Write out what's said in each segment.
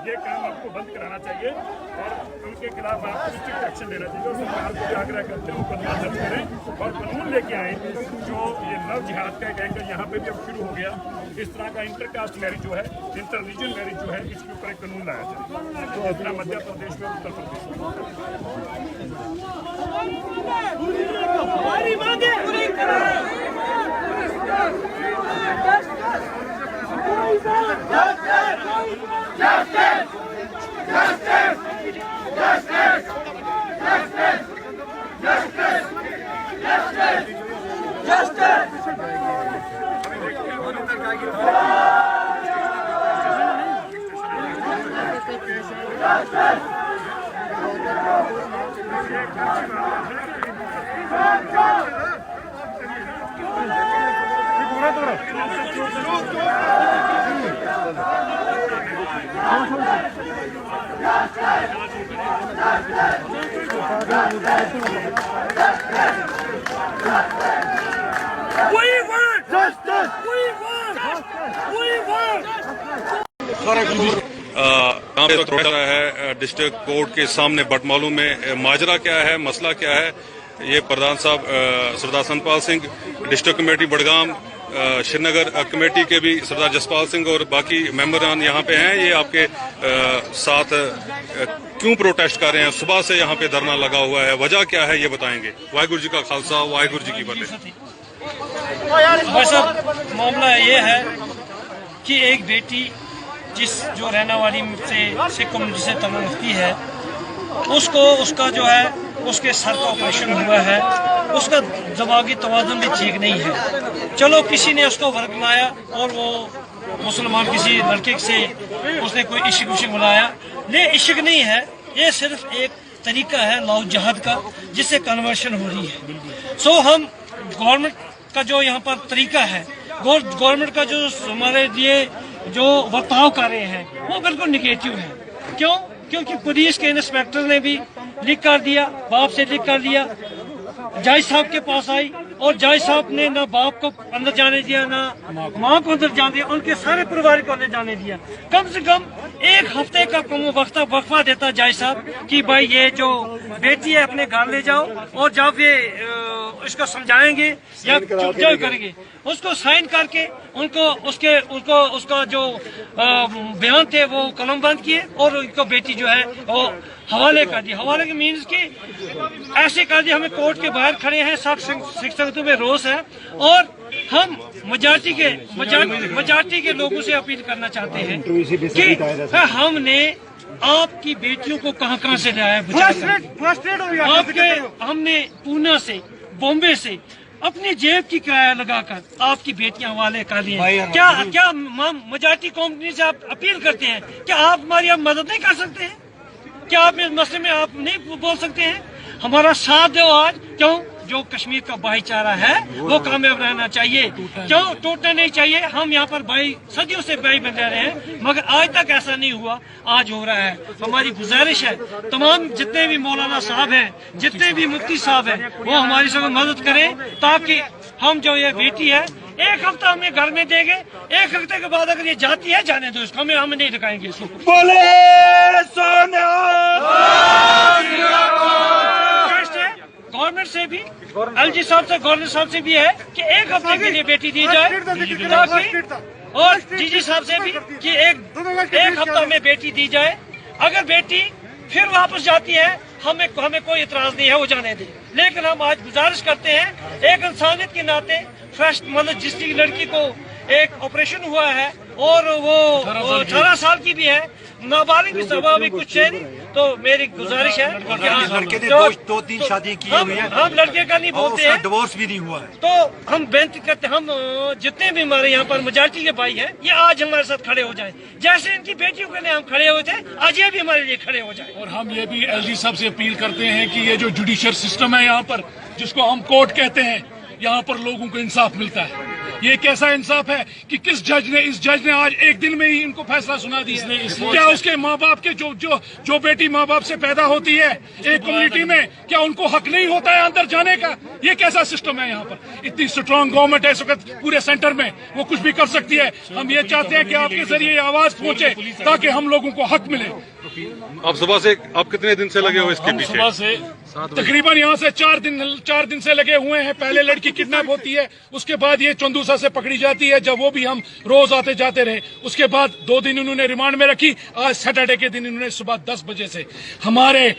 ये काम आपको बंद कराना चाहिए और उनके खिलाफ आपको स्ट्रिक्ट एक्शन लेना चाहिए और सरकार को भी आग्रह करते हैं मुकदमा दर्ज करें और कानून लेके आए जो ये लव जिहाद का एक एंगल यहाँ पे भी अब शुरू हो गया। इस तरह का इंटरकास्ट मैरिज जो है, इंटर रिलीजन मैरिज जो है, इसके ऊपर एक कानून लाया जाए तो अपना मध्य प्रदेश में, उत्तर प्रदेश है डिस्ट्रिक्ट कोर्ट के सामने बटमालू में माजरा क्या है, मसला क्या है, ये प्रधान साहब Sardar Satpal Singh, district committee Budgam, Srinagar committee के भी सरदार जसपाल सिंह और बाकी मेंबरान यहाँ पे हैं। ये आपके साथ क्यों प्रोटेस्ट कर रहे हैं, सुबह से यहाँ पे धरना लगा हुआ है, वजह क्या है ये बताएंगे। वाहिगुरु जी का खालसा, वाहिगुरु जी की फतेह। भाई साहब, मामला ये है कि एक बेटी जो रहने वाली से सिख कम्युनिटी से तल्लुक़ रखती है, उसको उसका जो है उसके सर का ऑपरेशन हुआ है, उसका दिमागी तवाज़ुन भी ठीक नहीं है। चलो किसी ने उसको वर्क लाया और वो मुसलमान किसी लड़के से उसने कोई इश्क उश्क बुलाया, ये इश्क नहीं है, ये सिर्फ एक तरीका है लव जहाद का जिससे कन्वर्शन हो रही है। सो हम गवर्नमेंट का जो यहाँ पर तरीका है, गवर्नमेंट का जो हमारे लिए जो बर्ताव कर रहे हैं वो बिल्कुल निगेटिव है। क्यों? क्योंकि पुलिस के इंस्पेक्टर ने भी लिख कर दिया, बाप से लिख कर दिया, जज साहब के पास आई और जज साहब ने ना बाप को अंदर जाने दिया ना माँ को अंदर जाने दिया, उनके सारे परिवार को अंदर जाने दिया। कम से कम एक हफ्ते का वक्फा देता जज साहब कि भाई ये जो बेटी है अपने घर ले जाओ और जब ये इसको समझाएंगे या चुपचाप करेंगे, उसको साइन करके उनको उसका जो बयान थे वो कलम बंद किए और उनको बेटी जो है वो हवाले कर दी। हवाले के मीन्स की ऐसे कर दिया, हमें कोर्ट के बाहर खड़े हैं, सब सिख संगतों में रोष है और हम मजाटी के लोगों से अपील करना चाहते हैं कि हमने आपकी बेटियों को कहां से लाया है। हमने पूना से, बॉम्बे से अपनी जेब की किराया लगाकर आपकी बेटियां हवाले कर ली हैं। क्या मजाटी कंपनी से आप अपील करते हैं? क्या आप हमारी मदद नहीं कर सकते हैं? क्या आप इस मसले में आप नहीं बोल सकते हैं? हमारा साथ दो आज। क्यों? जो कश्मीर का भाईचारा है वो कामयाब रहना चाहिए, क्यों टूटना नहीं चाहिए। हम यहाँ पर भाई सदियों से भाई बन रहे हैं मगर आज तक ऐसा नहीं हुआ, आज हो रहा है। हमारी गुजारिश है तमाम जितने भी मौलाना साहब हैं, जितने भी मुफ्ती साहब हैं, वो हमारी सब मदद करें ताकि हम जो ये बेटी है एक हफ्ता हमें घर में देंगे, एक हफ्ते के बाद अगर ये जाती है जाने दो इसको, हमें नहीं दिखाएंगे इसको। गवर्नमेंट से भी, एलजी साहब से, गवर्नर साहब से भी है कि एक हफ्ते के लिए बेटी दी जाए ताकि, और डीजी साहब से भी कि एक हफ्ता में बेटी दी जाए। अगर बेटी फिर वापस जाती है हमें कोई इतराज नहीं है, वो जाने दे। लेकिन हम आज गुजारिश करते हैं एक इंसानियत के नाते, फर्स्ट मतलब जिसकी लड़की को एक ऑपरेशन हुआ है और वो 18 साल की भी है, नाबालिग भी सभा भी कुछ है नहीं, तो मेरी गुजारिश है लड़के ने दो तीन शादी की हुई है, हम लड़के का नहीं बोलते हैं, डिवोर्स भी नहीं हुआ है। तो हम बेनती करते हैं, हम जितने भी हमारे यहाँ पर मेजॉरिटी के भाई हैं ये आज हमारे साथ खड़े हो जाएं, जैसे इनकी बेटियों के लिए हम खड़े हुए थे आज ये भी हमारे लिए खड़े हो जाए। और हम ये भी एलजी साहब से अपील करते हैं कि ये जो जुडिशियल सिस्टम है यहाँ पर, जिसको हम कोर्ट कहते हैं, यहाँ पर लोगों को इंसाफ मिलता है। ये कैसा इंसाफ है कि इस जज ने आज एक दिन में ही इनको फैसला सुना दिया। क्या उसके माँ बाप के जो बेटी माँ बाप से पैदा होती है एक कम्युनिटी में, क्या उनको हक नहीं होता है अंदर जाने का? ये कैसा सिस्टम है यहाँ पर? इतनी स्ट्रांग गवर्नमेंट है इस वक्त पूरे सेंटर में, वो कुछ भी कर सकती है। हम ये चाहते हैं कि आपके जरिए आवाज पहुंचे ताकि हम लोगों को हक मिले। आप कितने दिन से लगे हो इसके पीछे? सुबह से तकरीबन यहाँ से 4 दिन से लगे हुए हैं। पहले लड़की किडनैप होती है, उसके बाद ये चंदूसा से पकड़ी जाती है, जब वो भी हम रोज आते जाते रहे। उसके बाद 2 दिन उन्होंने रिमांड में रखी। आज सैटरडे के दिन इन्होंने सुबह 10 बजे से हमारे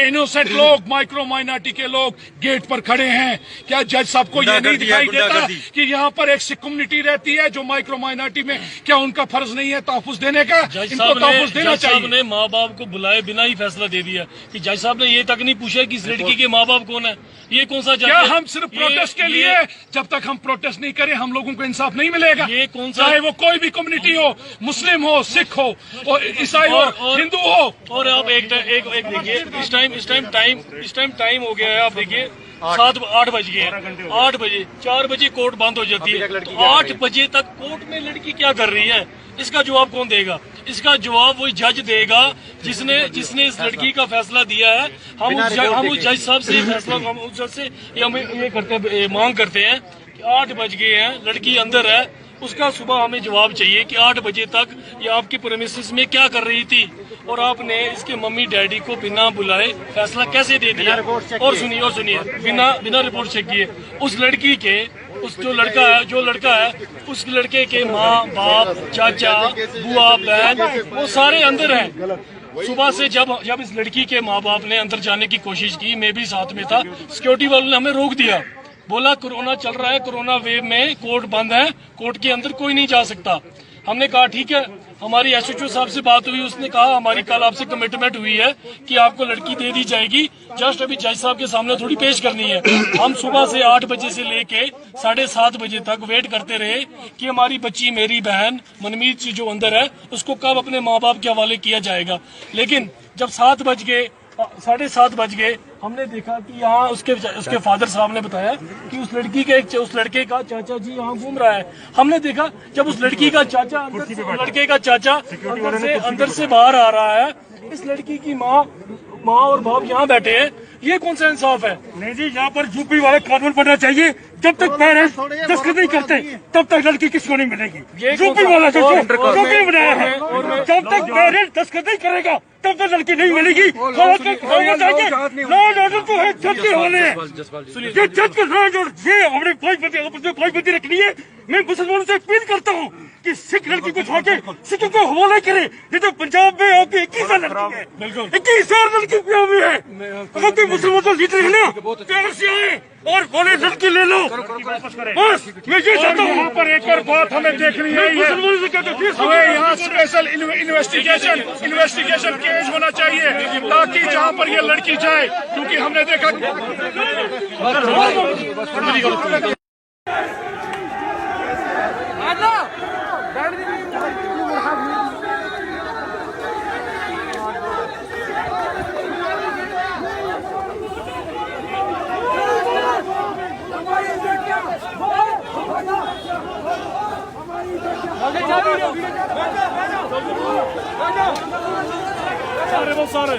इनोसेंट लोग, माइक्रो माइनॉरिटी के लोग गेट पर खड़े हैं। क्या जज साहब को ये नहीं दिखाई देता कि यहाँ पर एक सिख कम्युनिटी रहती है जो माइक्रो माइनॉरिटी में, क्या उनका फर्ज नहीं है तहफ्फुज़ देने का? इनको तहफ्फुज़ देना चाहिए। माँ बाप को बुलाए बिना ही फैसला दे दिया कि जज साहब ने ये तक नहीं पूछा कि इस लड़की के माँ बाप कौन है। ये कौन सा जज क्या है? हम सिर्फ प्रोटेस्ट के लिए, जब तक हम प्रोटेस्ट नहीं करें हम लोगों को इंसाफ नहीं मिलेगा। ये कौन सा, चाहे वो कोई भी कम्युनिटी हो, मुस्लिम हो, सिख हो, और ईसाई हो, हिंदू हो। और आप एक देखिए, इस टाइम टाइम हो गया है। आप देखिए 8 बज गए हैं। 8 बजे 4 बजे कोर्ट बंद हो जाती है, तो 8 बजे तक कोर्ट में लड़की क्या कर रही है? इसका जवाब कौन देगा? इसका जवाब वही जज देगा जिसने इस लड़की का फैसला दिया है। हम उस जज साहब से फैसला, हम उस जज से ये मांग करते हैं कि 8 बज गए हैं, लड़की अंदर है, उसका सुबह हमें जवाब चाहिए कि 8 बजे तक ये आपकी प्रेमिसेस में क्या कर रही थी और आपने इसके मम्मी डैडी को बिना बुलाए फैसला कैसे दे दिया? और सुनिए बिना रिपोर्ट चेक किए उस लड़की के जो लड़का है उस लड़के के माँ बाप, चाचा, बुआ, बहन, वो सारे अंदर हैं। सुबह से जब इस लड़की के माँ बाप ने अंदर जाने की कोशिश की, मैं भी साथ में था, सिक्योरिटी वालों ने हमें रोक दिया। बोला कोरोना चल रहा है, कोरोना वेव में कोर्ट बंद है, कोर्ट के अंदर कोई नहीं जा सकता। हमने कहा ठीक है। हमारी एसएचओ साहब से बात हुई, उसने कहा हमारी कल आपसे कमिटमेंट हुई है कि आपको लड़की दे दी जाएगी, जस्ट अभी जज साहब के सामने थोड़ी पेश करनी है। हम सुबह से 8 बजे से लेके 7:30 बजे तक वेट करते रहे कि हमारी बच्ची, मेरी बहन मनमीत जी जो अंदर है, उसको कब अपने माँ बाप के हवाले किया जाएगा। लेकिन जब 7:30 बज गए, हमने देखा कि यहाँ उसके फादर साहब ने बताया कि उस लड़के का चाचा जी यहाँ घूम रहा है। हमने देखा जब उस लड़की का चाचा अंदर से बाहर आ रहा है, इस लड़की की माँ और बाप यहाँ बैठे हैं। ये कौन सा इंसाफ है? नहीं जी, यहाँ पर यूपी वाले कानून बनना चाहिए। जब तक पेरेंट्स दस्तखत नहीं करते तब तक लड़की किसको नहीं मिलेगी। यूपी वाला जो बनाया है, जब तक पेरेंट्स दस्तखत नहीं करेगा तब तक लड़की नहीं मिलेगी। ऑर्डर तो है जज के हवाले है। ये जज के साथ ये हमारी भाईबंदी रखनी है। मैं मुसलमानों से अपील करता हूँ कि सिख लड़की को छोड़ के सिख को हवाले करे। ये तो पंजाब में आपकी 21 लड़की है, 21 लड़की हुई है। अगर कोई मुसलमान तो लीडर है ना, प्यार से आए और बोले लड़की ले लो। बस मैं ये चाहता हूँ। यहाँ पर एक और बात हमें देखनी है, हमें यहाँ स्पेशल इन्वेस्टिगेशन केस होना चाहिए ताकि जहाँ पर ये लड़की जाए, क्योंकि हमने देखा सारे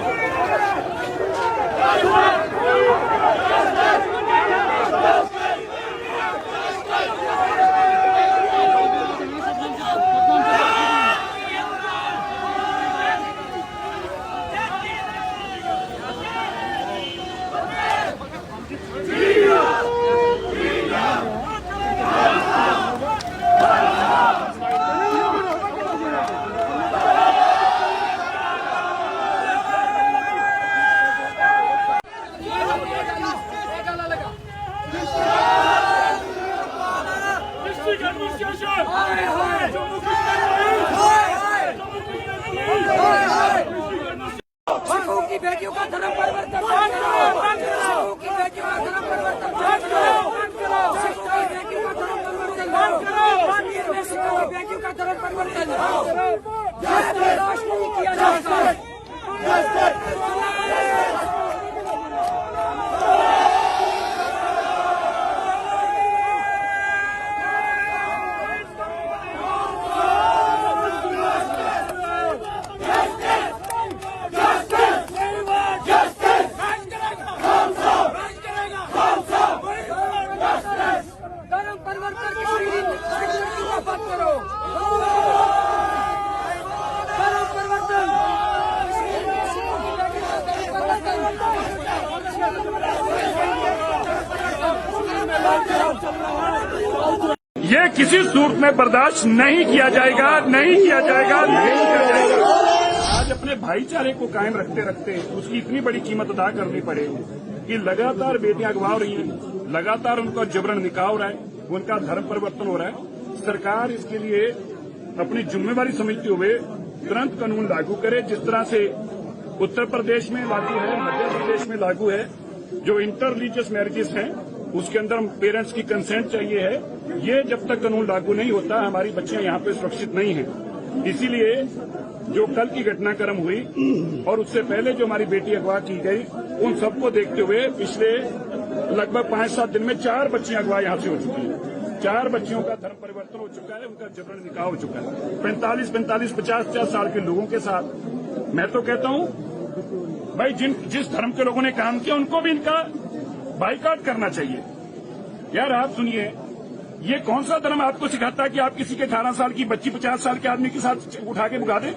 बेटियों का धर्म परिवर्तन सिखों की बेटियों का धर्म परिवर्तन सिखों की बेटियों का धर्म परिवर्तन सिखों की बेटियों का धर्म परिवर्तन राष्ट्र नहीं किया जा सकता। किसी सूरत में बर्दाश्त नहीं किया जाएगा, नहीं किया जाएगा, नहीं किया जाएगा। आज अपने भाईचारे को कायम रखते रखते उसकी इतनी बड़ी कीमत अदा करनी पड़े कि लगातार बेटियां अगवा हो रही हैं, लगातार उनका जबरन निकाह हो रहा है, उनका धर्म परिवर्तन हो रहा है। सरकार इसके लिए अपनी जिम्मेवारी समझते हुए तुरंत कानून लागू करे, जिस तरह से उत्तर प्रदेश में लागू है, मध्य प्रदेश में लागू है। जो इंटर रिलीजियस मैरिजेस हैं उसके अंदर पेरेंट्स की कंसेंट चाहिए है। ये जब तक कानून लागू नहीं होता हमारी बच्चियां यहाँ पे सुरक्षित नहीं हैं। इसीलिए जो कल की घटनाक्रम हुई और उससे पहले जो हमारी बेटी अगवा की गई, उन सबको देखते हुए पिछले लगभग 5-7 दिन में 4 बच्चियां अगवा यहाँ से हो चुकी हैं। 4 बच्चियों का धर्म परिवर्तन हो चुका है, उनका जबरन निकाह हो चुका है 45, 50 साल के लोगों के साथ। मैं तो कहता हूँ भाई जिस धर्म के लोगों ने काम किया उनको भी इनका बाइकआउट करना चाहिए। यार आप सुनिए, ये कौन सा धर्म आपको सिखाता है कि आप किसी के 18 साल की बच्ची 50 साल के आदमी के साथ उठा के भगा दें?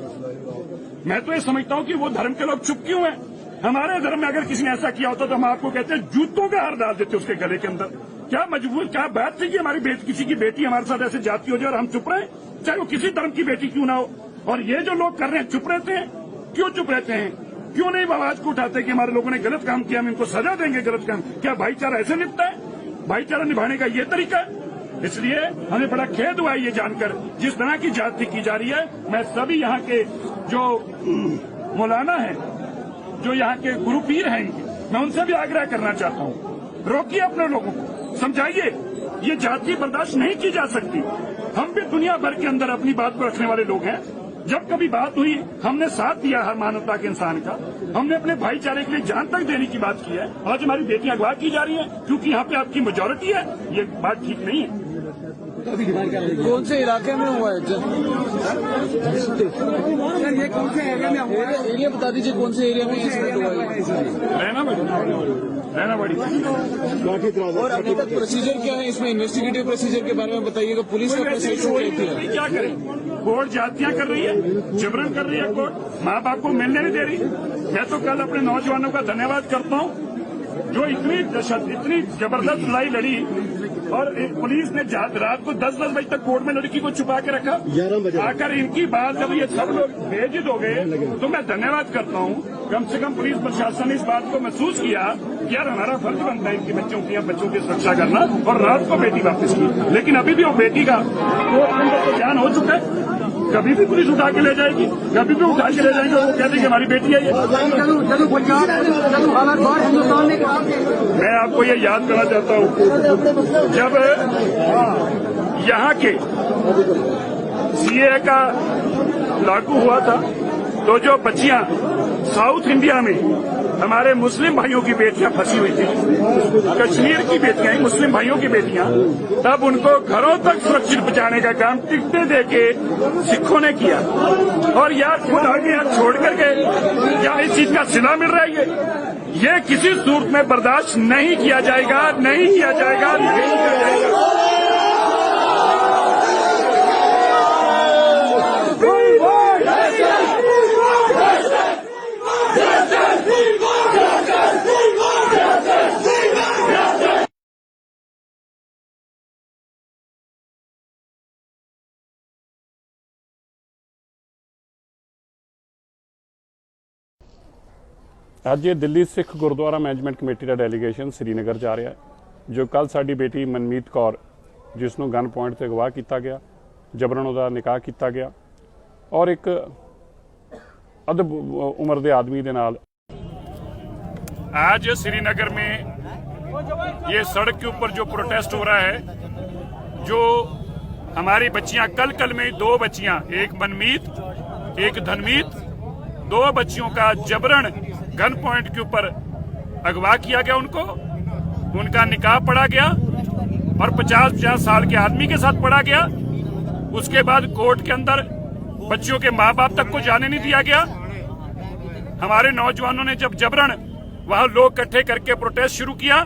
मैं तो ये समझता हूँ कि वो धर्म के लोग चुप क्यों हैं। हमारे धर्म में अगर किसी ने ऐसा किया होता तो हम आपको कहते हैं जूतों का हार डाल देते उसके गले के अंदर। क्या मजबूर, क्या बात थी कि हमारी किसी की बेटी हमारे साथ ऐसे जाती हो जाए और हम चुप रहे, चाहे वो किसी धर्म की बेटी क्यों ना हो। और ये जो लोग कर रहे हैं चुप रहते हैं, क्यों चुप रहते हैं? क्यों नहीं आवाज को उठाते कि हमारे लोगों ने गलत काम किया, हम इनको सजा देंगे गलत काम? क्या भाईचारा ऐसे निभता है? भाईचारा निभाने का ये तरीका है? इसलिए हमें बड़ा खेद हुआ है ये जानकर जिस तरह की जाति की जा रही है। मैं सभी यहाँ के जो मौलाना हैं, जो यहाँ के गुरु पीर हैं, मैं उनसे भी आग्रह करना चाहता हूँ, रोकिए अपने लोगों को, समझाइए ये जाति बर्दाश्त नहीं की जा सकती। हम भी दुनिया भर के अंदर अपनी बात को रखने वाले लोग हैं। जब कभी बात हुई हमने साथ दिया हर मानवता के इंसान का, हमने अपने भाईचारे के लिए जान तक देने की बात की है। आज हमारी बेटियां अगवा की जा रही हैं क्योंकि यहाँ पे आपकी मेजोरिटी है, ये बात ठीक नहीं है। कौन से इलाके में हुआ है? ये कौन से एरिया में हुआ है? एरिया बता दीजिए, कौन से एरिया में इंसिडेंट हुआ है? रहना बड़ी। और अभी तक प्रोसीजर क्या है इसमें? इन्वेस्टिगेटिव प्रोसीजर के बारे में बताइएगा। पुलिस का प्रोसीजर क्या करे? कोर्ट जातियां कर रही है, जबरन कर रही है कोर्ट, माँ बाप को मिलने नहीं दे रही। मैं तो कल अपने नौजवानों का धन्यवाद करता हूँ जो इतनी जबरदस्त लड़ाई लड़ी और पुलिस ने रात को 10-10 बजे तक कोर्ट में लड़की को छुपा के रखा। 11 बजे आकर इनकी बात जब ये सब लोग बेइज्जत हो गए तो मैं धन्यवाद करता हूँ। कम से कम पुलिस प्रशासन ने इस बात को महसूस किया कि यार हमारा फर्ज बनता है इनकी बच्चों की सुरक्षा करना, और रात को बेटी वापस की। लेकिन अभी भी वो बेटी का कोर्ट के अंदर तो ध्यान हो चुका है। कभी भी पुलिस उठा के ले जाएगी, कभी भी उठा के ले जाएंगे, वो कहते हैं कि हमारी बेटी है ये। मैं आपको ये याद करना चाहता हूँ, जब यहाँ के सीए का लागू हुआ था तो जो बच्चियां साउथ इंडिया में हमारे मुस्लिम भाइयों की बेटियां फंसी हुई थी, कश्मीर की बेटियां, मुस्लिम भाइयों की बेटियां, तब उनको घरों तक सुरक्षित पहुंचाने का काम टिकटें देके सिखों ने किया। और यार खुद आगे यहाँ छोड़ करके क्या इस चीज का सिला मिल रहा है? ये किसी सूरत में बर्दाश्त नहीं किया जाएगा, नहीं किया जाएगा, नहीं किया जाएगा। ਅੱਜ ਇਹ ਦਿੱਲੀ ਸਿੱਖ ਗੁਰਦੁਆਰਾ ਮੈਨੇਜਮੈਂਟ ਕਮੇਟੀ ਦਾ ਡੈਲੀਗੇਸ਼ਨ ਸ੍ਰੀਨਗਰ ਜਾ ਰਿਹਾ ਹੈ, ਜੋ ਕੱਲ ਸਾਡੀ ਬੇਟੀ ਮਨਮੀਤ ਕੌਰ ਜਿਸ ਨੂੰ ਗਨ ਪੁਆਇੰਟ ਤੇ ਅਗਵਾ ਕੀਤਾ ਗਿਆ, ਜਬਰਨ ਉਹਦਾ ਨਿਕਾਹ ਕੀਤਾ ਗਿਆ और एक अदब उम्र के आदमी के नाल। आज श्रीनगर में ये सड़क के ऊपर जो प्रोटेस्ट हो रहा है, जो हमारी बच्चियां कल में 2 बच्चियां, एक मनमीत एक धनमीत, 2 बच्चियों का जबरन गन पॉइंट के ऊपर अगवा किया गया, उनका निकाह पढ़ा गया और 50 साल के आदमी के साथ पढ़ा गया। उसके बाद कोर्ट के अंदर बच्चियों के माँ बाप तक को जाने नहीं दिया गया। हमारे नौजवानों ने जब जबरन वहां लोग इकट्ठे करके प्रोटेस्ट शुरू किया,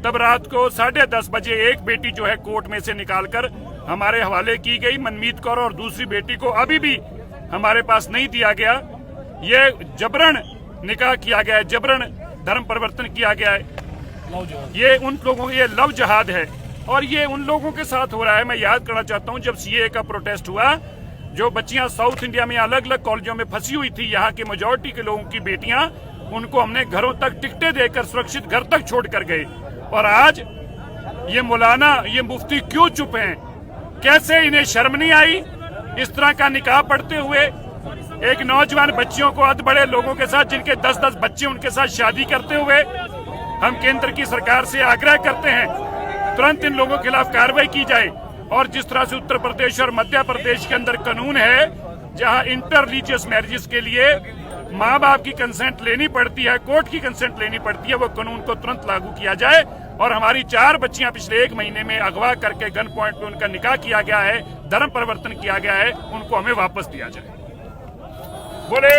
तब रात को 10:30 बजे एक बेटी जो है कोर्ट में से निकालकर हमारे हवाले की गई, मनमीत कौर, और दूसरी बेटी को अभी भी हमारे पास नहीं दिया गया। ये जबरन निकाह किया गया है, जबरन धर्म परिवर्तन किया गया है। ये उन लोगों ये लव जहाद है और ये उन लोगों के साथ हो रहा है। मैं याद करना चाहता हूं, जब सीएए का प्रोटेस्ट हुआ, जो बच्चियां साउथ इंडिया में अलग अलग कॉलेजों में फंसी हुई थी, यहाँ के मेजोरिटी के लोगों की बेटियां, उनको हमने घरों तक टिकटें देकर सुरक्षित घर तक छोड़ कर गए। और आज ये मौलाना, ये मुफ्ती क्यों चुप हैं? कैसे इन्हें शर्म नहीं आई इस तरह का निकाह पढ़ते हुए? एक नौजवान बच्चियों को अध बड़े लोगों के साथ, जिनके 10-10 बच्चे, उनके साथ शादी करते हुए हम केंद्र की सरकार से आग्रह करते हैं तुरंत इन लोगों के खिलाफ कार्रवाई की जाए। और जिस तरह से उत्तर प्रदेश और मध्य प्रदेश के अंदर कानून है जहां इंटर रिलीजियस मैरिजेस के लिए माँ बाप की कंसेंट लेनी पड़ती है, कोर्ट की कंसेंट लेनी पड़ती है, वो कानून को तुरंत लागू किया जाए। और हमारी 4 बच्चियां पिछले 1 महीने में अगवा करके गन पॉइंट पे उनका निकाह किया गया है, धर्म परिवर्तन किया गया है, उनको हमें वापस दिया जाए। बोले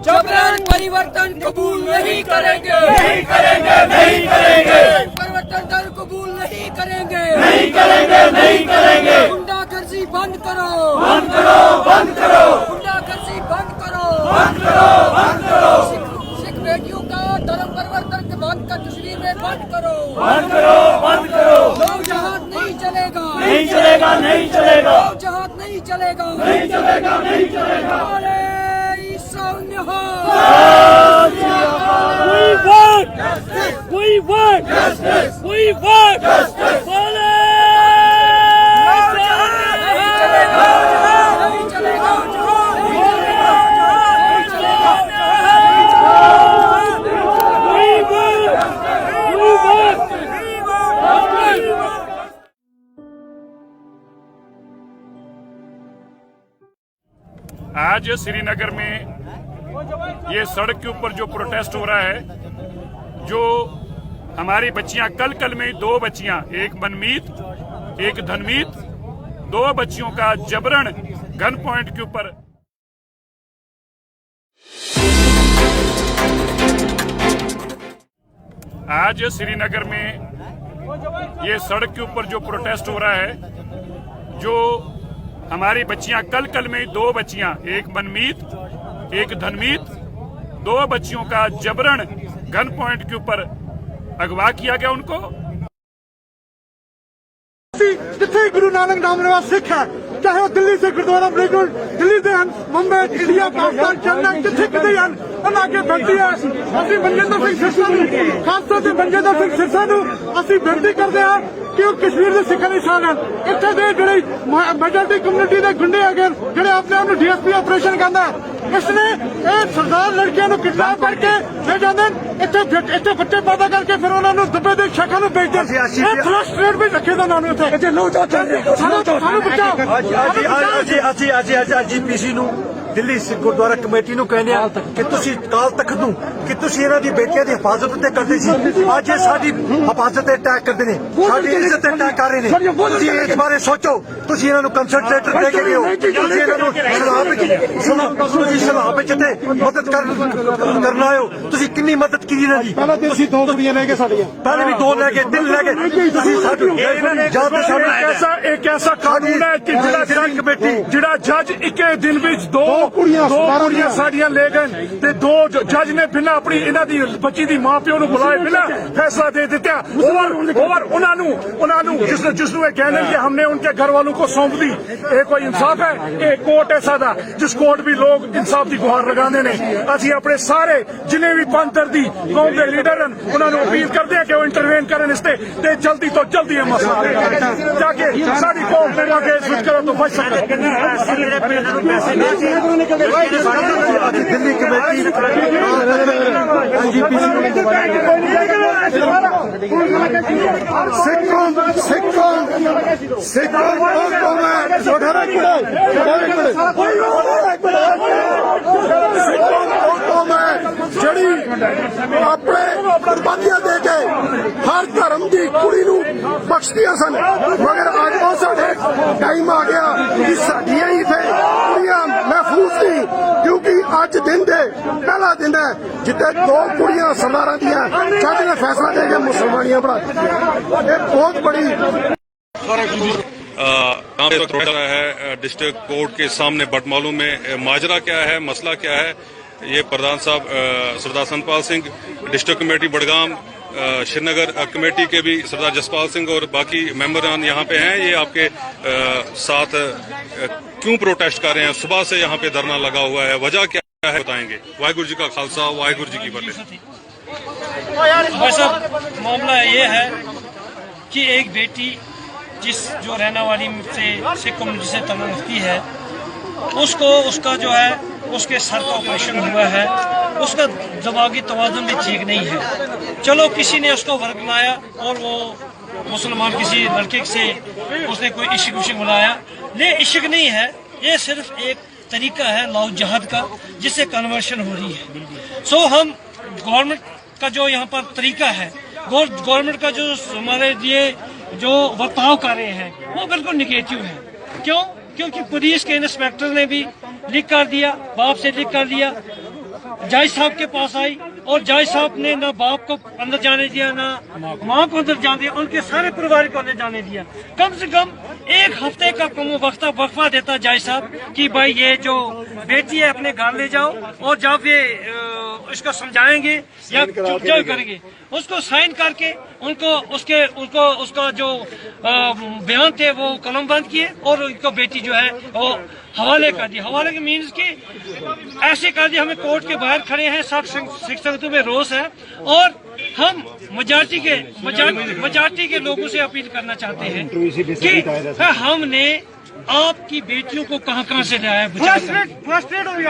जबरन परिवर्तन कबूल नहीं करेंगे, नहीं करेंगे, नहीं करेंगे। परिवर्तन कबूल नहीं करेंगे, नहीं करेंगे, नहीं करेंगे। गुंडागर्दी बंद करो, बंद करो, बंद करो। गुंडागर्दी बंद करो, बंद करो, बंद करो। सिख बेटियों का धर्म परिवर्तन के बाद का कश्मीर में बंद करो, बंद करो, बंद करो। लोग जहाज नहीं चलेगा, नहीं चलेगा, नहीं चलेगा, लोग जहाज नहीं चलेगा, नहीं चलेगा, नहीं चलेगा। We want justice. We want justice. We want justice. आज श्रीनगर में ये सड़क के ऊपर जो प्रोटेस्ट हो रहा है, जो हमारी बच्चियां कल में 2 बच्चियां, एक मनमीत एक धनमीत, 2 बच्चियों का जबरन गन पॉइंट के ऊपर। आज श्रीनगर में ये सड़क के ऊपर जो प्रोटेस्ट हो रहा है, जो हमारी बच्चियां कल में 2 बच्चियां, एक मनमीत एक धनमीत, 2 बच्चियों का जबरन गन पॉइंट के ऊपर अगवा किया गया उनको। जिथे गुरु नानक नाम लेवा सिख है, चाहे वो दिल्ली से गुरुद्वारा बिल्कुल दिल्ली से मुंबई, इंडिया, पाकिस्तान, चेन्नई, जिथे किते अगे बेनती है। असं मनजिंदर सिंह सिरसा, खास तौर से मनजिंदर सिंह सिरसा असं बेनती करते हैं कि वो कश्मीर के सिखों की शान है। इतने के जो मेजोरिटी कम्यूनिटी के गुंडे है, जो अपने आप डीएसपी ऑपरेशन कहता है, इसने सरदार लड़कियों किडनैप करके ले जाते, इतने बच्चे पैदा करके फिर उन्होंने दुबई के शेखों को बेचते हैं। फ्लश रेट भी रखे उन्होंने जीपीसी दिल्ली गुरुद्वारा कमेटी ਨੂੰ ਕਹਿੰਦੇ ਆ ਕਿ ਤੁਸੀਂ ਕਾਲ ਤਖਤ ਨੂੰ ਕਿ ਤੁਸੀਂ ਇਹਨਾਂ ਦੀ ਬੇਟੀਆਂ ਦੀ ਹਿਫਾਜ਼ਤ ਉੱਤੇ ਕਰਦੇ ਸੀ, ਅੱਜ ਇਹ ਸਾਡੀ ਹਿਫਾਜ਼ਤ ਤੇ ਅਟੈਕ ਕਰਦੇ ਨੇ, ਸਾਡੀ ਇੱਜ਼ਤ ਤੇ ਅਟੈਕ ਕਰ ਰਹੇ ਨੇ। ਤੁਸੀਂ ਇਸ ਬਾਰੇ ਸੋਚੋ, ਤੁਸੀਂ ਇਹਨਾਂ ਨੂੰ ਕੰਸੈਂਟਰੇਟਰ ਦੇ ਕੇ ਗਏ ਹੋ, ਤੁਸੀਂ ਇਹਨਾਂ ਨੂੰ ਸਲਾਹ ਵਿੱਚ ਤੇ ਮਦਦ ਕਰਨ ਆਏ ਹੋ। ਤੁਸੀਂ ਕਿੰਨੀ ਮਦਦ ਕੀਤੀ ਇਹਨਾਂ ਦੀ? ਪਹਿਲਾਂ ਤੁਸੀਂ 2 ਕੁੜੀਆਂ ਲੈ ਕੇ ਸਾਡੀਆਂ, ਪਹਿਲੇ ਵੀ 2 ਲੈ ਕੇ 3 ਲੈ ਕੇ ਤੁਸੀਂ ਸਾਨੂੰ एक ऐसा कानून है कि जिहड़ा जज एक दिन विच 2 कुड़ियां साड़ियां ले गए ते 2 जज ने बिना अपनी इन्हां दी बच्ची दी मां प्यो नूं बुलाए बिना फैसला दे दिता। और उन्होंने जिसनों ये कहने कि हमने उनके घर वालों को सौंप दी, ये कोई इंसाफ है? ये कोर्ट है सादा, जिस कोर्ट भी लोग इंसाफ की गुहार लगाते हैं। असीं अपने सारे जिन्हें भी पंथ दर्दी कौम के लीडर हैं उन्होंने अपील करते हैं कि वो इंटरवेन करें इस ते जल्दी तो जल्दी ये मसला जाके साड़ी कौम ने आगे इस विचकरों तो बच सके। दिल्ली कमेटी जड़ी अपने कुर्बानियां दे के हर धर्म की कुड़ी नूं बख्शदियां सन, मगर अज वो साडे टाइम आ गया कि साडियां ही थे कुड़ियां महफूज थी, क्योंकि अज दिन दे पहला ਪਹਿਲਾ ਦਿਨ ਹੈ ਜਿੱਥੇ 2 ਕੁੜੀਆਂ ਸਰਦਾਰਾਂ ਦੀਆਂ ਜੱਜ ਨੇ ਫੈਸਲਾ ਦੇ ਕੇ ਮੁਸਲਮਾਨੀਆਂ ਬਣਾ ਦਿੱਤੀਆਂ। ਇਹ ਬਹੁਤ ਬੜੀ यहाँ पे प्रोटेस्ट हो रहा है डिस्ट्रिक्ट कोर्ट के सामने बटमालू में माजरा क्या है, मसला क्या है, ये प्रधान साहब Sardar Satpal Singh, district committee Budgam, Srinagar committee के भी सरदार जसपाल सिंह और बाकी मेंबरान यहाँ पे हैं। ये आपके साथ क्यों प्रोटेस्ट कर रहे हैं, सुबह से यहाँ पे धरना लगा हुआ है, वजह क्या है बताएंगे। वाहिगुरु जी का खालसा, वाहिगुरु जी की फतेह। भाई साहब, मामला ये है कि एक बेटी जो रहने वाली से सिख कम्युनिटी से तल्लुक़ रखती है, उसको उसका जो है उसके सर का ऑपरेशन हुआ है, उसका दिमागी तवाज़ुन भी ठीक नहीं है। चलो किसी ने उसको वर्क लाया और वो मुसलमान किसी लड़के से उसने कोई इश्क विश्क बनाया, नहीं इश्क नहीं है, ये सिर्फ एक तरीका है लव जहाद का जिससे कन्वर्शन हो रही है। सो हम गवर्नमेंट का जो यहाँ पर तरीका है, गवर्नमेंट का जो हमारे लिए जो बर्ताव कर रहे हैं वो बिल्कुल निगेटिव है। क्यों? क्योंकि पुलिस के इंस्पेक्टर ने भी लिख कर दिया, बाप से लिख कर दिया, जज साहब के पास आई और जज साहब ने ना बाप को अंदर जाने दिया ना माँ को अंदर जाने दिया, उनके सारे परिवार को अंदर जाने दिया। कम से कम 1 हफ्ते का वक्फा देता जज साहब कि भाई ये जो बेटी है अपने घर ले जाओ और जब ये इसको समझाएंगे या चुपचाप करेंगे, उसको साइन करके उसका जो बयान थे वो कलम बंद किए और उनको बेटी जो है वो हवाले कर दी। हवाले के मीन्स की ऐसे कर दिया, हमें कोर्ट के बाहर खड़े हैं, सब सिख संगतों में रोष है और हम मजाटी के लोगों से अपील करना चाहते हैं कि हमने आपकी बेटियों को कहां से लाया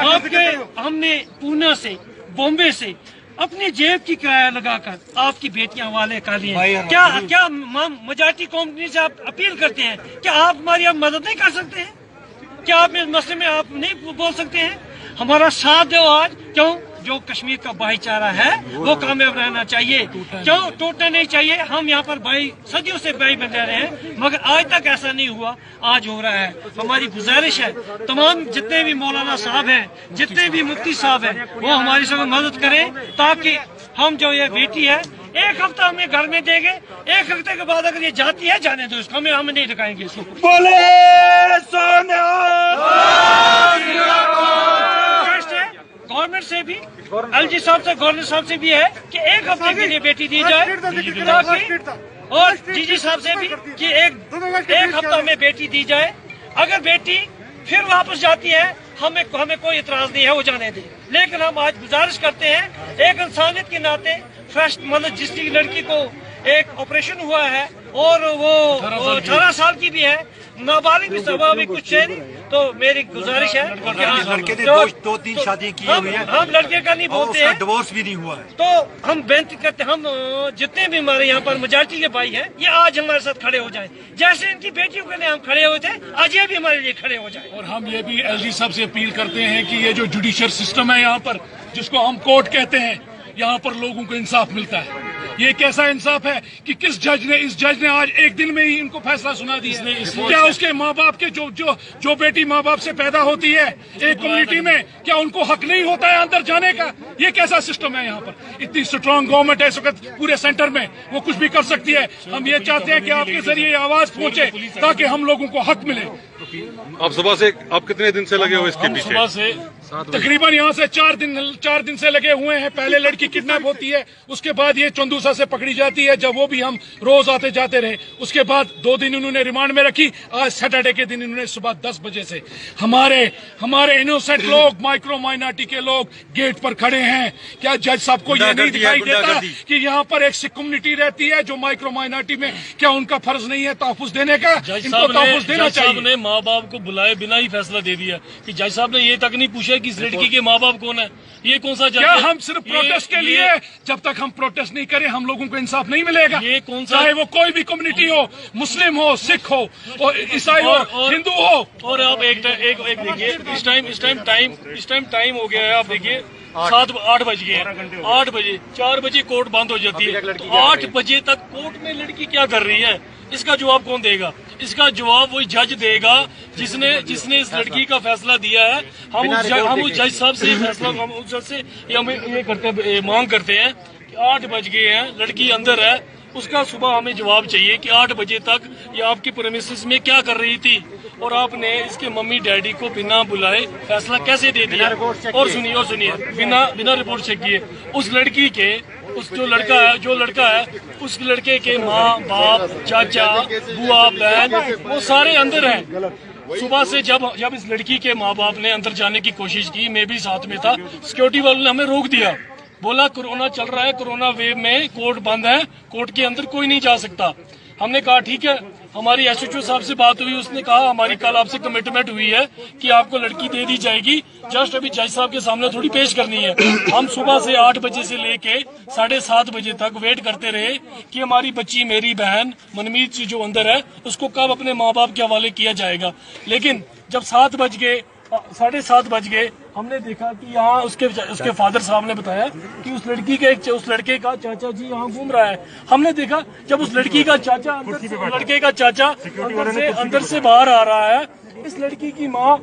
आपके, हमने पूना से बॉम्बे से अपनी जेब की किराया लगाकर आपकी बेटियां हवाले कर लिए। क्या मजाटी कॉम्पनी से आप अपील करते हैं, क्या आप हमारी आप मदद नहीं कर सकते हैं? क्या आप इस मसले में आप नहीं बोल सकते हैं? हमारा साथ दो आज। क्यों? जो कश्मीर का भाईचारा है वो कामयाब रहना चाहिए, क्यों टूटना नहीं चाहिए। हम यहाँ पर भाई सदियों से भाई बन रहे हैं मगर आज तक ऐसा नहीं हुआ, आज हो रहा है। हमारी गुजारिश है तमाम जितने भी मौलाना साहब हैं, जितने भी मुफ्ती साहब हैं, वो हमारी सब मदद करें ताकि हम जो ये बेटी है 1 हफ्ता हमें घर में देंगे, 1 हफ्ते के बाद अगर ये जाती है जाने दो इसको, हम नहीं दिखाएंगे इसको। बोले गवर्नमेंट से भी, एलजी साहब से, गवर्नर साहब से भी है कि 1 हफ्ते के लिए बेटी दी जाए ताकि, और डीजी साहब से भी कि एक हफ्ता में बेटी दी जाए। अगर बेटी फिर वापस जाती है हमें कोई इतराज नहीं है, वो जाने दे। लेकिन हम आज गुजारिश करते हैं एक इंसानियत के नाते, फर्स्ट मतलब जिसकी लड़की को एक ऑपरेशन हुआ है और वो 18 साल की भी है, नाबालिग भी सभा भी कुछ है नहीं, तो मेरी गुजारिश है लड़के ने 2-3 शादी की हुई है, हम लड़के का नहीं बोलते हैं, डिवोर्स भी नहीं हुआ है। तो हम बेनती करते हैं, हम जितने भी हमारे यहाँ पर मेजॉरिटी के भाई हैं ये आज हमारे साथ खड़े हो जाएं, जैसे इनकी बेटियों के लिए हम खड़े हुए थे आज ये भी हमारे लिए खड़े हो जाए। और हम ये भी एलजी साहब से अपील करते हैं कि ये जो जुडिशियल सिस्टम है यहाँ पर, जिसको हम कोर्ट कहते हैं, यहाँ पर लोगों को इंसाफ मिलता है। ये कैसा इंसाफ है कि इस जज ने आज 1 दिन में ही इनको फैसला सुना दिया। क्या उसके माँ बाप के जो बेटी माँ बाप से पैदा होती है एक कम्युनिटी में, क्या उनको हक नहीं होता है अंदर जाने का? ये कैसा सिस्टम है यहाँ पर? इतनी स्ट्रांग गवर्नमेंट है इस वक्त पूरे सेंटर में, वो कुछ भी कर सकती है। हम ये चाहते हैं कि आपके जरिए आवाज पहुंचे ताकि हम लोगों को हक मिले। आप सुबह से, आप कितने दिन से लगे हो इसके पीछे? सुबह से तकरीबन यहाँ से 4 दिन से लगे हुए हैं। पहले लड़की किडनैप होती है, उसके बाद ये चंदूसा से पकड़ी जाती है, जब वो भी हम रोज आते जाते रहे। उसके बाद 2 दिन उन्होंने रिमांड में रखी, आज सैटरडे के दिन इन्होंने सुबह 10 बजे से हमारे इनोसेंट लोग, माइक्रो माइनॉरिटी के लोग गेट पर खड़े हैं। क्या जज साहब को ये नहीं दिखाई देता कि यहाँ पर एक सिख कम्युनिटी रहती है जो माइक्रो माइनॉरिटी में, क्या उनका फर्ज नहीं है तहफ़्फ़ुज़ देने का? इनको तहफ़्फ़ुज़ देना चाहिए। माँ बाप को बुलाए बिना ही फैसला दे दिया कि जज साहब ने ये तक नहीं पूछा कि इस लड़की के माँ बाप कौन है। ये कौन सा जज क्या है? हम सिर्फ प्रोटेस्ट के लिए, जब तक हम प्रोटेस्ट नहीं करें हम लोगों को इंसाफ नहीं मिलेगा। ये कौन सा, चाहे वो कोई भी कम्युनिटी हो, मुस्लिम हो, सिख हो, और ईसाई हो, हिंदू हो। और आप एक देखिए, इस टाइम टाइम हो गया है। आप देखिए 8 बज गए हैं, 8 बजे 4 बजे कोर्ट बंद हो जाती है, तो 8 बजे तक कोर्ट में लड़की क्या कर रही है? इसका जवाब कौन देगा? इसका जवाब वही जज देगा जिसने इस लड़की का फैसला दिया है। हम उस जज साहब से फैसला हम उस जज से ये मांग करते हैं कि 8 बज गए हैं, लड़की अंदर है, उसका सुबह हमें जवाब चाहिए कि 8 बजे तक ये आपकी प्रेमिसेस में क्या कर रही थी और आपने इसके मम्मी डैडी को बिना बुलाए फैसला कैसे दे दिया। और सुनिए बिना रिपोर्ट चेक किए उस लड़की के जो लड़का है उस लड़के के माँ बाप चाचा बुआ बहन वो सारे अंदर हैं। सुबह से जब इस लड़की के माँ बाप ने अंदर जाने की कोशिश की, मैं भी साथ में था, सिक्योरिटी वालों ने हमें रोक दिया, बोला कोरोना चल रहा है, कोरोना वेव में कोर्ट बंद है, कोर्ट के अंदर कोई नहीं जा सकता। हमने कहा ठीक है, हमारी एसएचओ साहब से बात हुई, उसने कहा हमारी कल आपसे कमिटमेंट हुई है कि आपको लड़की दे दी जाएगी, जस्ट अभी जज साहब के सामने थोड़ी पेश करनी है। हम सुबह से 8 बजे से लेके 7:30 बजे तक वेट करते रहे कि हमारी बच्ची, मेरी बहन मनमीत जी जो अंदर है, उसको कब अपने माँ बाप के हवाले किया जाएगा। लेकिन जब 7 बज गए, 7:30 बज गए, हमने देखा कि यहाँ उसके फादर साहब ने बताया कि उस लड़के का चाचा जी यहाँ घूम रहा है। हमने देखा जब उस लड़की का चाचा अंदर से बाहर आ रहा है, इस लड़की की माँ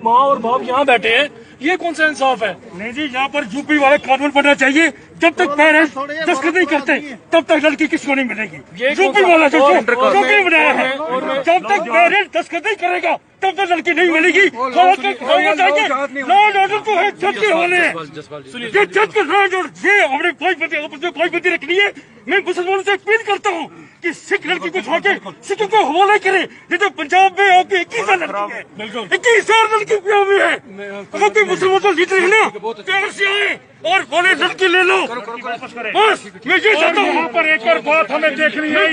और बाप यहाँ बैठे हैं, ये कौन सा इंसाफ है? नहीं जी, यहाँ पर यूपी वाले कानून बनना चाहिए। जब तक पेरेंट्स दस्तखत नहीं करते तब तक लड़की किसको नहीं मिलेगी। यूपी वाला जो बनाया है, जब तक पेरेंट्स दस्तखत नहीं करेगा तब तक लड़की नहीं मिलेगी। लॉ ऑर्डर तो है, जज के हवाले है। ये जज के लॉ ऑर्डर, ये हमने भाईबंदी रखनी है। मैं मुसलमानों से अपील करता हूँ कि सिख लड़की को छोड़ के सिखों को हवाले करे। ये तो पंजाब में आपकी 21 लड़की है, 21 लड़की हुई है। अगर कोई मुसलमान तो लीडर है ना, पेरेंट्स से आए और बोले लड़की ले लो, बस मैं ये चाहता हूँ। यहाँ पर एक और बात हमें देखनी है,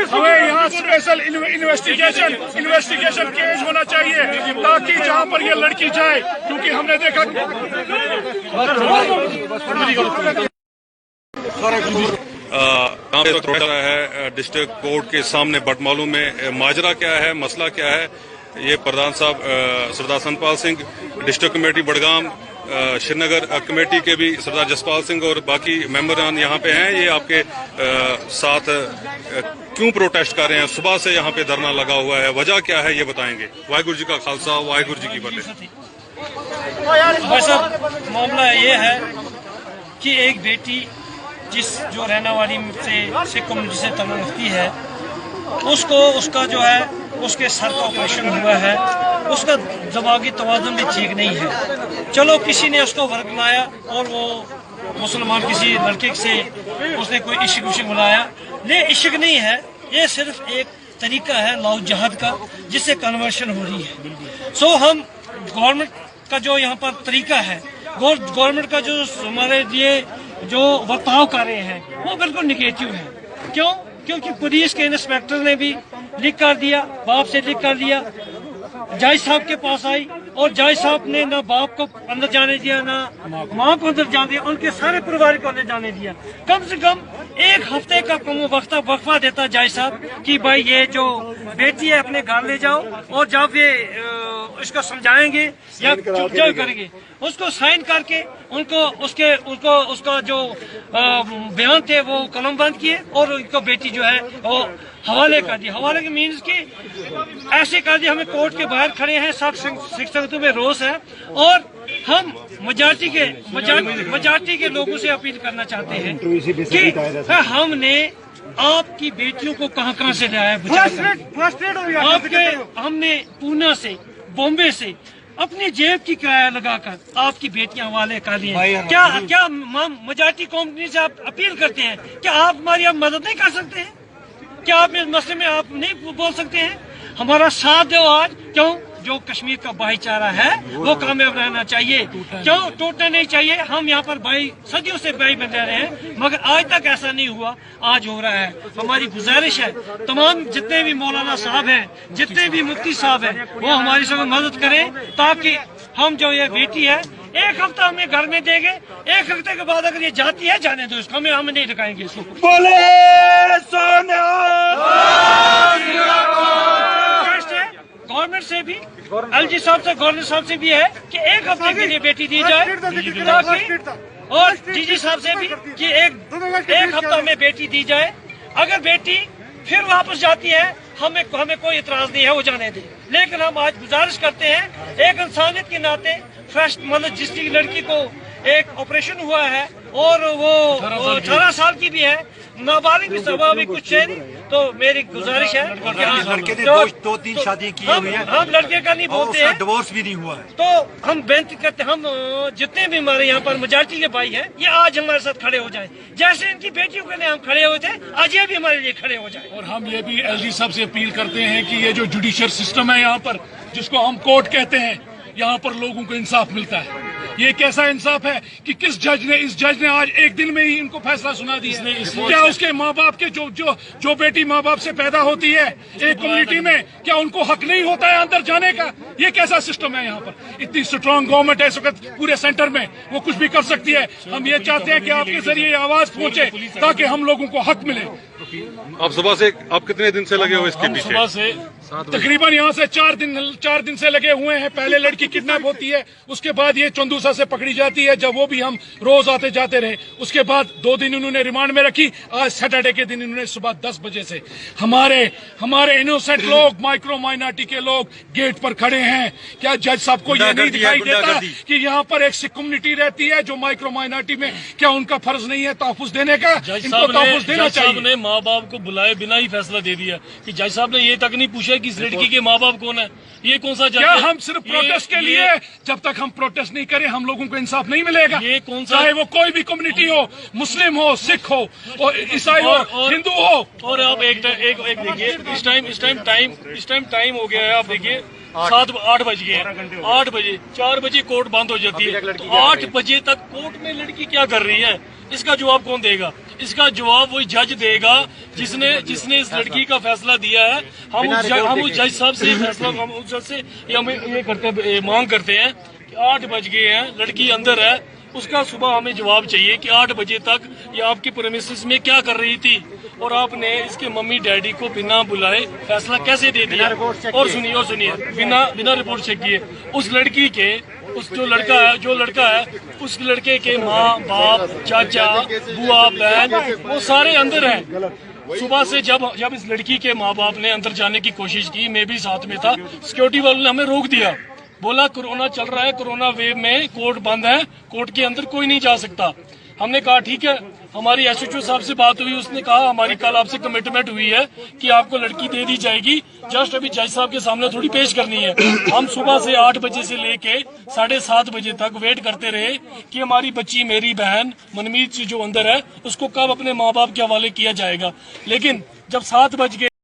हमें यहाँ स्पेशल इन्वेस्टिगेशन केस होना चाहिए ताकि जहाँ पर ये लड़की जाए, क्योंकि हमने देखा है डिस्ट्रिक्ट कोर्ट के सामने बटमालू में माजरा क्या है, मसला क्या है, ये प्रधान साहब Sardar Satpal Singh, district committee Budgam, Srinagar committee के भी सरदार जसपाल सिंह और बाकी मेंबरान यहाँ पे हैं। ये आपके साथ क्यों प्रोटेस्ट कर रहे हैं, सुबह से यहाँ पे धरना लगा हुआ है, वजह क्या है ये बताएंगे। वाहिगुरु जी का खालसा, वाहिगुरु जी की फतेह। भाई साहब, मामला ये है कि एक बेटी जो रहने वाली से सिख कम्युनिटी से तल्लुक़ रखती है, उसका जो है उसके सर का ऑपरेशन हुआ है, उसका दिमागी तवाज़ुन भी ठीक नहीं है। चलो किसी ने उसको वर्क लाया और वो मुसलमान किसी लड़के से उसने कोई इश्क बुलाया, ये इश्क नहीं है, ये सिर्फ एक तरीका है लव जहाद का जिससे कन्वर्शन हो रही है। सो हम गवर्नमेंट का जो यहाँ पर तरीका है, गवर्नमेंट का जो हमारे लिए जो बर्ताव कर रहे हैं वो बिल्कुल निगेटिव है। क्यों? क्योंकि पुलिस के इंस्पेक्टर ने भी लिख कर दिया, बाप से लिख कर दिया, जज साहब के पास आई और जज साहब ने ना बाप को अंदर जाने दिया ना माँ को अंदर जाने दिया, उनके सारे परिवार को अंदर जाने दिया। कम से कम 1 हफ्ते का वक्फा देता जज साहब कि भाई ये जो बेटी है अपने घर ले जाओ और जब ये इसको समझाएंगे या चुपचाप करेंगे, उसको साइन करके उसका जो बयान थे वो कलम बंद किए और उनको बेटी जो है वो हवाले कर दी। हवाले के मीन्स की ऐसे कर दिया, हमें कोर्ट के बाहर खड़े हैं, सब सिख संगतों में रोष है और हम मजाटी के लोगों से अपील करना चाहते हैं कि हमने आपकी बेटियों को कहां से लाया आपके, हमने पूना से, बॉम्बे से अपनी जेब की किराया लगाकर आपकी बेटियां हवाले कर दी हैं। क्या मजाटी कंपनी से आप अपील करते हैं, क्या आप हमारी मदद नहीं कर सकते हैं? क्या आप इस मसले में आप नहीं बोल सकते हैं? हमारा साथ दो आज। क्यों? जो कश्मीर का भाईचारा है वो कामयाब रहना चाहिए, क्यों टूटना नहीं चाहिए। हम यहाँ पर भाई सदियों से भाई बन रहे हैं मगर आज तक ऐसा नहीं हुआ, आज हो रहा है। हमारी गुजारिश है तमाम जितने भी मौलाना साहब हैं, जितने भी मुफ्ती साहब हैं, वो हमारी सब मदद करें ताकि हम जो ये बेटी है 1 हफ्ता हमें घर में देंगे, 1 हफ्ते के बाद अगर ये जाती है जाने दो इसको, हम नहीं दिखाएंगे इसको। बोले गवर्नमेंट से भी, एलजी साहब से, गवर्नर साहब से भी है कि 1 हफ्ते के लिए बेटी दी जाए ताकि, और डीजी साहब से भी कि एक हफ्ता में बेटी दी जाए। अगर बेटी फिर वापस जाती है, हमें कोई इतराज नहीं है, वो जाने दें। लेकिन हम आज गुजारिश करते हैं एक इंसानियत के नाते, फर्स्ट मतलब जिसकी लड़की को एक ऑपरेशन हुआ है और वो 18 साल की भी है, नाबालिग भी सभा भी कुछ है नहीं, तो मेरी गुजारिश है लड़के ने दो तीन शादी की हुई है, हम लड़के का नहीं बोलते हैं, डिवोर्स भी नहीं हुआ है। तो हम बेनती करते हैं, हम जितने भी हमारे यहाँ पर मेजॉरिटी के भाई हैं, ये आज हमारे साथ खड़े हो जाएं, जैसे इनकी बेटियों के लिए हम खड़े हुए थे, आज ये भी हमारे लिए खड़े हो जाएं। और हम ये भी एलजी साहब से अपील करते हैं कि ये जो जुडिशियल सिस्टम है यहाँ पर, जिसको हम कोर्ट कहते हैं, यहाँ पर लोगों को इंसाफ मिलता है। ये कैसा इंसाफ है कि इस जज ने आज एक दिन में ही इनको फैसला सुना दिया। क्या उसके माँ बाप के जो बेटी माँ बाप से पैदा होती है एक कम्युनिटी में, क्या उनको हक नहीं होता है अंदर जाने का? ये कैसा सिस्टम है यहाँ पर? इतनी स्ट्रांग गवर्नमेंट है इस वक्त पूरे सेंटर में, वो कुछ भी कर सकती है। हम ये चाहते हैं कि आपके जरिए आवाज पहुंचे ताकि हम लोगों को हक मिले। आप कितने दिन से लगे हो इसके पीछे? सुबह से तकरीबन यहाँ से 4 दिन से लगे हुए हैं। पहले लड़की किडनैप होती है, उसके बाद ये चंदूसा से पकड़ी जाती है, जब वो भी हम रोज आते जाते रहे। उसके बाद 2 दिन उन्होंने रिमांड में रखी। आज सैटरडे के दिन इन्होंने सुबह 10 बजे से हमारे इनोसेंट लोग, माइक्रो माइनॉरिटी के लोग गेट पर खड़े हैं। क्या जज साहब को ये नहीं दिखाई देता कि यहाँ पर एक सिख कम्युनिटी रहती है जो माइक्रो माइनॉरिटी में, क्या उनका फर्ज नहीं है तहफ़्फ़ुज़ देने का? इनको तहफ़्फ़ुज़ देना चाहिए। माँ बाप को बुलाए बिना ही फैसला दे दिया कि जज साहब ने ये तक नहीं पूछा कि इस लड़की के माँ बाप कौन है। ये कौन सा जज क्या है? हम सिर्फ प्रोटेस्ट के लिए, जब तक हम प्रोटेस्ट नहीं करें हम लोगों को इंसाफ नहीं मिलेगा। ये कौन सा, चाहे वो कोई भी कम्युनिटी हो, मुस्लिम हो, सिख हो, और ईसाई हो, हिंदू हो। और आप एक देखिए, इस टाइम टाइम हो गया है। आप देखिए 8 बज गए हैं। 8 बजे 4 बजे कोर्ट बंद हो जाती है, तो 8 बजे तक कोर्ट में लड़की क्या कर रही है? इसका जवाब कौन देगा? इसका जवाब वही जज देगा जिसने इस लड़की का फैसला दिया है। हम उस जज साहब से फैसला, हम उस जज से ये मांग करते हैं कि 8 बज गए हैं, लड़की अंदर है, उसका सुबह हमें जवाब चाहिए कि 8 बजे तक ये आपकी प्रेमिसेस में क्या कर रही थी और आपने इसके मम्मी डैडी को बिना बुलाए फैसला कैसे दे दिया? और सुनिए बिना रिपोर्ट चेक किए उस लड़की के जो लड़का है उस लड़के के माँ बाप, चाचा, बुआ, बहन, वो सारे अंदर हैं। सुबह से जब इस लड़की के माँ बाप ने अंदर जाने की कोशिश की, मैं भी साथ में था, सिक्योरिटी वालों ने हमें रोक दिया। बोला कोरोना चल रहा है, कोरोना वेव में कोर्ट बंद है, कोर्ट के अंदर कोई नहीं जा सकता। हमने कहा ठीक है। हमारी एसएचओ साहब से बात हुई, उसने कहा हमारी कल आपसे कमिटमेंट हुई है कि आपको लड़की दे दी जाएगी, जस्ट अभी जज साहब के सामने थोड़ी पेश करनी है। हम सुबह से 8 बजे से लेके 7:30 बजे तक वेट करते रहे कि हमारी बच्ची, मेरी बहन मनमीत जी जो अंदर है, उसको कब अपने माँ बाप के हवाले किया जाएगा। लेकिन जब 7 बज गए